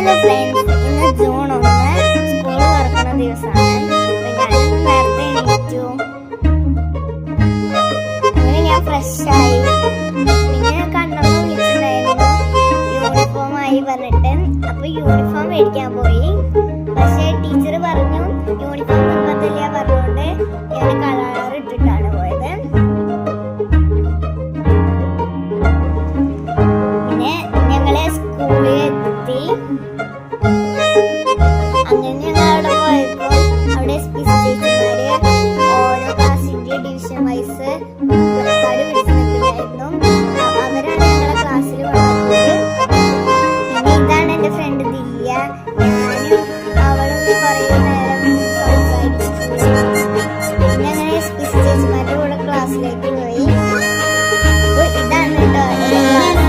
Hello friends, ഇന്ന് June 1 school തുറക്കുന്ന ദിവസമാണ്. ഞാനൊന്ന് നേരത്തെ എണീറ്റു. അങ്ങനെ ഞാൻ ഫ്രഷായി. പിന്നെ കണ്ണമ്മ വിളിച്ചിട്ടുണ്ടായിരുന്നു യൂണിഫോം ആയി പറഞ്ഞിട്ട്. അപ്പൊ യൂണിഫോം മേടിക്കാൻ പോയി. പക്ഷെ ടീച്ചർ പറഞ്ഞു യൂണിഫോം നിർബന്ധമില്ല പറഞ്ഞുകൊണ്ട് ഞാൻ കളർ ഇട്ടിട്ടാണ് പോയത്. പിന്നെ ഞങ്ങളെ സ്കൂളിൽ എത്തി. അങ്ങനെ ഞങ്ങൾ അവിടെ പോയപ്പോ അവിടെ ടീച്ചർമാര് ഓരോ ക്ലാസ്സിന്റെ ഡിവിഷൻ വൈസ് പ്ലക്കാർഡ് പിടിച്ചു നിൽക്കുന്നുണ്ടായിരുന്നു. അവരാണ് ഞങ്ങളെ ക്ലാസ്സിൽ വന്നത്. പിന്നെ ഇതാണ് എന്റെ ഫ്രണ്ട് ദിയ. ഞാനും അവളും കുറേ നേരം സംസാരിച്ചു. പിന്നെ അങ്ങനെ ടീച്ചർമാരുടെ കൂടെ ക്ലാസ്സിലേക്ക് പോയി. അപ്പൊ ഇതാണ് കേട്ടോ എന്റെ ക്ലാസ്.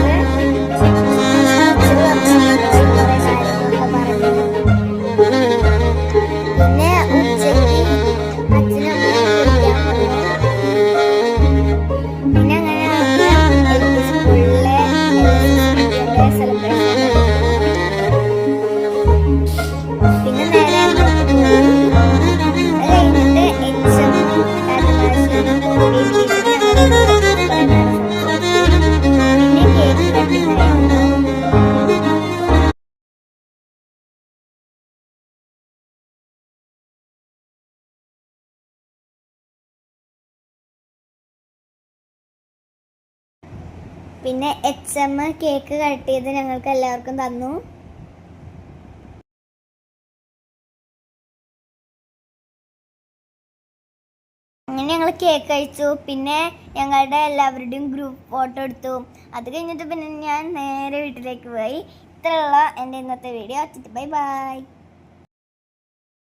പിന്നെ HM കേക്ക് കട്ട് ചെയ്ത് ഞങ്ങൾക്ക് എല്ലാവർക്കും തന്നു. അങ്ങനെ ഞങ്ങൾ കേക്ക് കഴിച്ചു. പിന്നെ ഞങ്ങളുടെ എല്ലാവരുടെയും ഗ്രൂപ്പ് ഫോട്ടോ എടുത്തു. അത് കഴിഞ്ഞിട്ട് പിന്നെ ഞാൻ നേരെ വീട്ടിലേക്ക് പോയി. ഇത്രയുള്ള എൻ്റെ ഇന്നത്തെ വീഡിയോ. Bye bye.